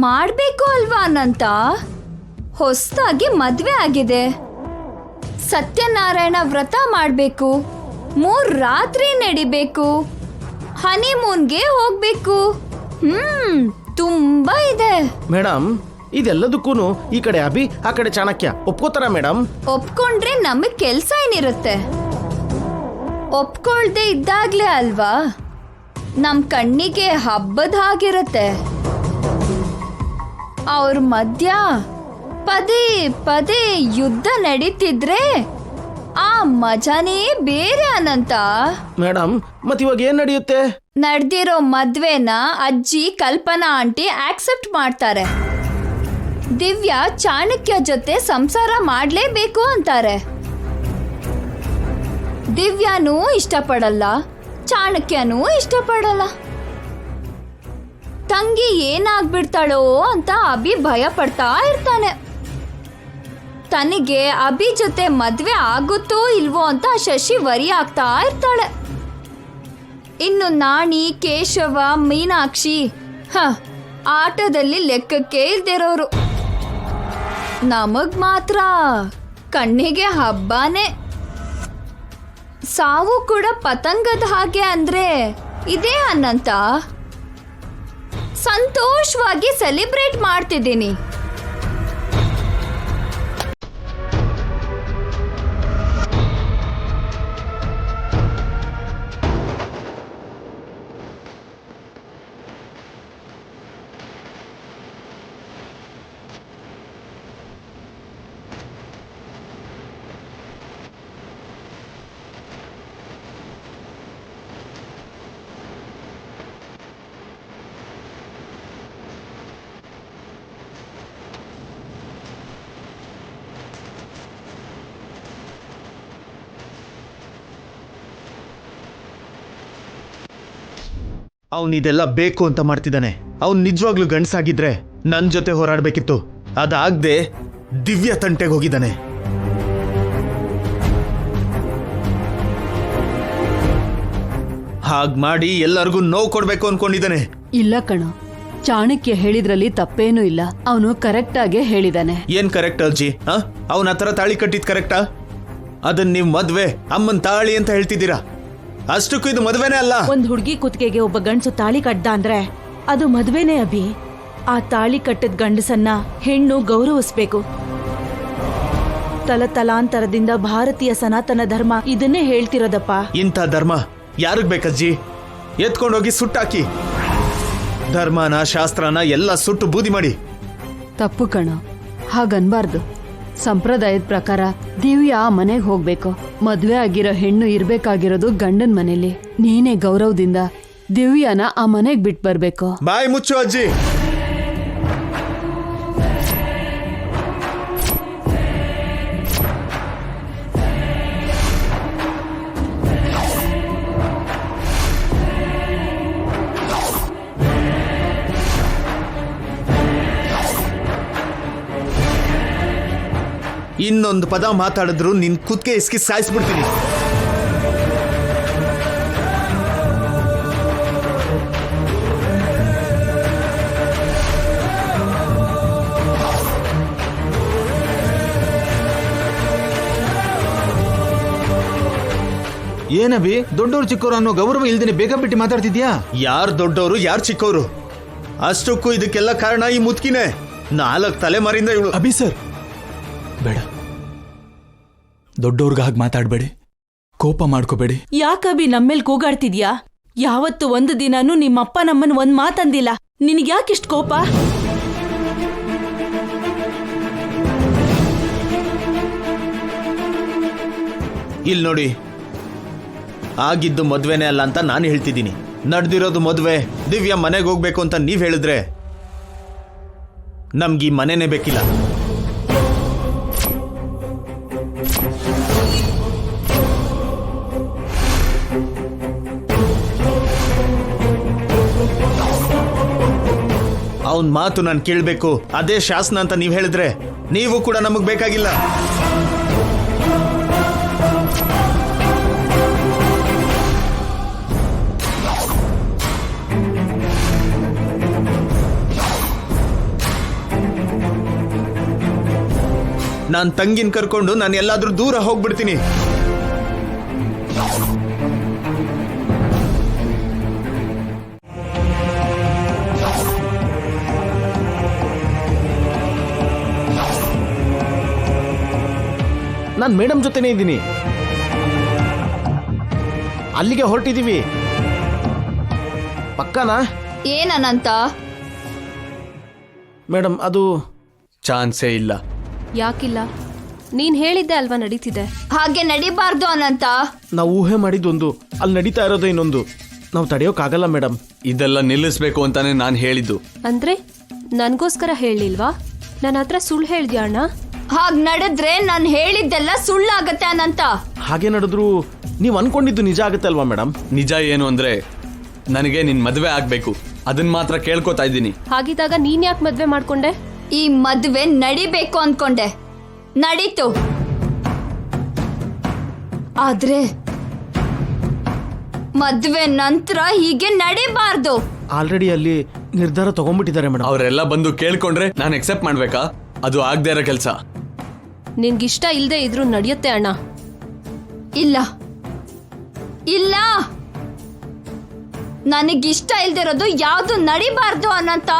ಮಾಡ್ಬೇಕು ಅಲ್ವಾ ಅನಂತ? ಹೊಸದಾಗಿ ಮದ್ವೆ ಆಗಿದೆ, ಸತ್ಯನಾರಾಯಣ ವ್ರತ ಮಾಡ್ಬೇಕು, 3 ರಾತ್ರಿ ನಡಿಬೇಕು, ಹನಿಮೂನ್ಗೆ ಹೋಗ್ಬೇಕು. ತುಂಬಾ ಇದೆ ಮೇಡಮ್. ಇದೆಲ್ಲದಕ್ಕೂ ಈ ಕಡೆ ಅಭಿ, ಆ ಕಡೆ ಚಾಣಕ್ಯ ಒಪ್ಕೋತಾರ ಮೇಡಮ್? ಒಪ್ಕೊಂಡ್ರೆ ನಮಗ್ ಕೆಲ್ಸ ಏನಿರುತ್ತೆ? ಒಪ್ಕೊಳ್ದೆ ಇದ್ದಾಗ್ಲೇ ಅಲ್ವಾ ನಮ್ ಕಣ್ಣಿಗೆ ಹಬ್ಬದ ಹಾಗಿರುತ್ತೆ. ಅವ್ರ ಮಧ್ಯ ಪದೇ ಪದೇ ಯುದ್ಧ ನಡೀತಿದ್ರೆ ಆ ಮಜಾನೇ ಬೇರೆ ಅನಂತ. ಮೇಡಮ್, ಮತ್ ಇವಾಗ ಏನ್ ನಡೆಯುತ್ತೆ? ನಡೆದಿರೋ ಮದ್ವೆನ ಅಜ್ಜಿ ಕಲ್ಪನಾ ಆಂಟಿ ಆಕ್ಸೆಪ್ಟ್ ಮಾಡ್ತಾರೆ. ದಿವ್ಯಾ ಚಾಣಕ್ಯ ಜೊತೆ ಸಂಸಾರ ಮಾಡ್ಲೇಬೇಕು ಅಂತಾರೆ. ದಿವ್ಯಾನೂ ಇಷ್ಟಪಡಲ್ಲ, ಚಾಣಕ್ಯನೂ ಇಷ್ಟಪಡಲ್ಲ. ತಂಗಿ ಏನಾಗ್ಬಿಡ್ತಾಳೋ ಅಂತ ಅಭಿ ಭಯ ಪಡ್ತಾ ಇರ್ತಾನೆ. ತನಗೆ ಅಭಿ ಜೊತೆ ಮದ್ವೆ ಆಗುತ್ತೋ ಇಲ್ವೋ ಅಂತ ಶಶಿ ವರಿ ಆಗ್ತಾ ಇರ್ತಾಳೆ. ಇನ್ನು ನಾಣಿ, ಕೇಶವ, ಮೀನಾಕ್ಷಿ ಆಟದಲ್ಲಿ ಲೆಕ್ಕಕ್ಕೆ ಇಲ್ದಿರೋರು. ನಮಗ್ ಮಾತ್ರ ಕಣ್ಣಿಗೆ ಹಬ್ಬನೇ. ಸಾವು ಕೂಡ ಪತಂಗದ ಹಾಗೆ ಅಂದ್ರೆ ಇದೇ ಅನಂತ. ಸಂತೋಷವಾಗಿ ಸೆಲೆಬ್ರೇಟ್ ಮಾಡ್ತಿದ್ದೀನಿ. ಅವನಿದೆಲ್ಲ ಬೇಕು ಅಂತ ಮಾಡ್ತಿದ್ದಾನೆ. ಅವ್ನು ನಿಜವಾಗ್ಲೂ ಗಂಡಸಾಗಿದ್ರೆ ನನ್ನ ಜೊತೆ ಹೋರಾಡ್ಬೇಕಿತ್ತು. ಅದಾಗದೆ ದಿವ್ಯ ತಂಟೆಗೆ ಹೋಗಿದ್ದಾನೆ. ಹಾಗ್ ಮಾಡಿ ಎಲ್ಲರಿಗೂ ನೋವು ಕೊಡ್ಬೇಕು ಅನ್ಕೊಂಡಿದ್ದಾನೆ. ಇಲ್ಲ ಕಣೋ, ಚಾಣಕ್ಯ ಹೇಳಿದ್ರಲ್ಲಿ ತಪ್ಪೇನೂ ಇಲ್ಲ. ಅವನು ಕರೆಕ್ಟ್ ಆಗೇ ಹೇಳಿದಾನೆ. ಏನ್ ಕರೆಕ್ಟ್ ಅಜ್ಜಿ? ಅವನ ಹತ್ರ ತಾಳಿ ಕಟ್ಟಿದ್ ಕರೆಕ್ಟಾ? ಅದನ್ನ ನೀವ್ ಮದ್ವೆ ಅಮ್ಮನ್ ತಾಳಿ ಅಂತ ಹೇಳ್ತಿದ್ದೀರಾ. ಅಷ್ಟಕ್ಕೂ ಇದು ಮದ್ವೆನೇ ಅಲ್ಲ. ಒಂದ್ ಹುಡುಗಿ ಕುತ್ತಿಗೆಗೆ ಒಬ್ಬ ಗಂಡಸು ತಾಳಿ ಕಟ್ಟ ಅಂದ್ರೆ ಅದು ಮದ್ವೆನೇ ಅಭಿ. ಆ ತಾಳಿ ಕಟ್ಟದ ಗಂಡಸನ್ನ ಹೆಣ್ಣು ಗೌರವಿಸ್ಬೇಕು. ತಲತಲಾಂತರದಿಂದ ಭಾರತೀಯ ಸನಾತನ ಧರ್ಮ ಇದನ್ನೇ ಹೇಳ್ತಿರೋದಪ್ಪ. ಇಂಥ ಧರ್ಮ ಯಾರಿಗ್ ಬೇಕಜ್ಜಿ? ಎತ್ಕೊಂಡೋಗಿ ಸುಟ್ಟಾಕಿ. ಧರ್ಮನ ಶಾಸ್ತ್ರನ ಎಲ್ಲ ಸುಟ್ಟು ಬೂದಿ ಮಾಡಿ. ತಪ್ಪು ಕಣೋ, ಹಾಗನ್ಬಾರ್ದು. ಸಂಪ್ರದಾಯದ ಪ್ರಕಾರ ದಿವ್ಯಾ ಆ ಮನೆಗೆ ಹೋಗ್ಬೇಕು. ಮದ್ವೆ ಆಗಿರೋ ಹೆಣ್ಣು ಇರ್ಬೇಕಾಗಿರೋದು ಗಂಡನ್ ಮನೇಲಿ. ನೀನೇ ಗೌರವದಿಂದ ದಿವ್ಯಾನ ಆ ಮನೆಗ್ ಬಿಟ್ ಬರ್ಬೇಕು. ಬಾಯಿ ಮುಚ್ಚು ಅಜ್ಜಿ. ಇನ್ನೊಂದು ಪದ ಮಾತಾಡಿದ್ರು ನಿನ್ ಕುತ್ತಿಗೆ ಇಸ್ಕಿ ಸಾಯಿಸ್ಬಿಡ್ತೀನಿ. ಏನಭಿ, ದೊಡ್ಡವರು ಚಿಕ್ಕವರು ಅನ್ನೋ ಗೌರವ ಇಲ್ದೇನೆ ಬೇಗ ಬಿಟ್ಟು ಮಾತಾಡ್ತಿದ್ಯಾ? ಯಾರು ದೊಡ್ಡವರು ಯಾರು ಚಿಕ್ಕವರು? ಅಷ್ಟಕ್ಕೂ ಇದಕ್ಕೆಲ್ಲ ಕಾರಣ ಈ ಮುತ್ಕಿನೇ. 4 ತಲೆಮಾರಿಂದ ಇವಳು. ಅಭಿ ಸರ್, ಬೇಡ, ದೊಡ್ಡವ್ರಿಗೆ ಹಾಗೆ ಮಾತಾಡ್ಬೇಡಿ, ಕೋಪ ಮಾಡ್ಕೋಬೇಡಿ. ಯಾಕಭಿ ನಮ್ಮೇಲ್ ಕೂಗಾಡ್ತಿದ್ಯಾ? ಯಾವತ್ತು ಒಂದು ದಿನಾನು ನಿಮ್ಮಪ್ಪ ನಮ್ಮನ್ ಒಂದ್ ಮಾತಂದಿಲ್ಲ. ನಿನಗ್ಯಾಕಿಷ್ಟು ಕೋಪ? ಇಲ್ಲಿ ನೋಡಿ, ಆಗಿದ್ದು ಮದ್ವೆನೇ ಅಲ್ಲ ಅಂತ ನಾನು ಹೇಳ್ತಿದ್ದೀನಿ. ನಡೆದಿರೋದು ಮದ್ವೆ. ದಿವ್ಯಾ ಮನೆಗೆ ಹೋಗ್ಬೇಕು ಅಂತ ನೀವ್ ಹೇಳಿದ್ರೆ ನಮ್ಗೆ ಈ ಮನೆನೇ ಬೇಕಿಲ್ಲ. ಅವನ್ ಮಾತು ನಾನು ಕೇಳಬೇಕು, ಅದೇ ಶಾಸನ ಅಂತ ನೀವ್ ಹೇಳಿದ್ರೆ ನೀವು ಕೂಡ ನಮಗ್ ಬೇಕಾಗಿಲ್ಲ. ನಾನ್ ತಂಗಿನ ಕರ್ಕೊಂಡು ನಾನು ಎಲ್ಲಾದ್ರೂ ದೂರ ಹೋಗ್ಬಿಡ್ತೀನಿ. ನಾನು ಮೇಡಮ್ ಜೊತೆನೇ ಇದ್ದೀನಿ. ಅಲ್ಲಿಗೆ ಹೊರಟಿದ್ದೀವಿ. ಪಕ್ಕನಾ? ಏನ್ ಅನಂತ? ಮೇಡಮ್ ಅದು ಚಾನ್ಸೇ ಇಲ್ಲ. ಯಾಕಿಲ್ಲ? ನೀನ್ ಹೇಳಿದ್ದೆ ಅಲ್ವಾ ನಡೀತಿದೆ. ಹಾಗೆ ನಡಿಬಾರ್ದು ಅನಂತ. ನಾವು ಊಹೆ ಮಾಡಿದ್ದೊಂದು, ಅಲ್ಲಿ ನಡೀತಾ ಇರೋದು ಇನ್ನೊಂದು. ನಾವು ತಡೆಯೋಕ್ಕಾಗಲ್ಲ ಮೇಡಮ್. ಇದೆಲ್ಲ ನಿಲ್ಲಿಸ್ಬೇಕು ಅಂತಾನೆ ನಾನು ಹೇಳಿದ್ದು. ಅಂದ್ರೆ ನನ್ಗೋಸ್ಕರ ಹೇಳಿಲ್ವಾ? ನನ್ನ ಹತ್ರ ಸುಳ್ಳು ಹೇಳ್ದ್ಯಾ ಅಣ್ಣ? ಹಾಗ್ ನಡೆದ್ರೆ ನಾನು ಹೇಳಿದ್ದೆಲ್ಲ ಸುಳ್ಳಾಗತ್ತೆ ಅನಂತ. ಹಾಗೆ ನಡೆದ್ರು ನೀವು ಅನ್ಕೊಂಡಿದ್ದು ನಿಜ ಆಗುತ್ತೆ ಅಲ್ವಾ ಮೇಡಮ್? ನಿಜ ಏನು ಅಂದ್ರೆ ನನಗೆ ನಿನ್ ಮದ್ವೆ ಆಗ್ಬೇಕು. ಅದನ್ನ ಮಾತ್ರ ಕೇಳ್ಕೊತಾ ಇದ್ದೀನಿ. ಹಾಗಿದ್ದಾಗ ನೀನ್ ಯಾಕೆ ಮದ್ವೆ ಮಾಡ್ಕೊಂಡೆ? ಈ ಮದ್ವೆ ನಡಿಬೇಕು ಅನ್ಕೊಂಡೆ, ನಡೀತು. ಆದ್ರೆ ಮದ್ವೆ ನಂತರ ಹೀಗೆ ನಡಿಬಾರ್ದು. ಆಲ್ರೆಡಿ ಅಲ್ಲಿ ನಿರ್ಧಾರ ತಗೊಂಡ್ಬಿಟ್ಟಿದ್ದಾರೆ ಮೇಡಮ್. ಅವರೆಲ್ಲ ಬಂದು ಕೇಳ್ಕೊಂಡ್ರೆ ನಾನು ಎಕ್ಸೆಪ್ಟ್ ಮಾಡ್ಬೇಕಾ? ಅದು ಆಗದೆ ಇರೋ ಕೆಲಸ. ನಿನ್ಗಿಷ್ಟ ಇಲ್ದೇ ಇದ್ರೂ ನಡೆಯುತ್ತೆ ಅಣ್ಣ. ಇಲ್ಲ ಇಲ್ಲ, ನನಗಿಷ್ಟ ಇಲ್ದಿರೋದು ಯಾವ್ದು ನಡಿಬಾರ್ದು ಅನಂತ.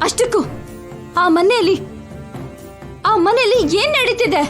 ಅಷ್ಟಕ್ಕೂ ಆ ಮನೆಯಲ್ಲಿ ಏನ್ ನಡೀತಿದೆ?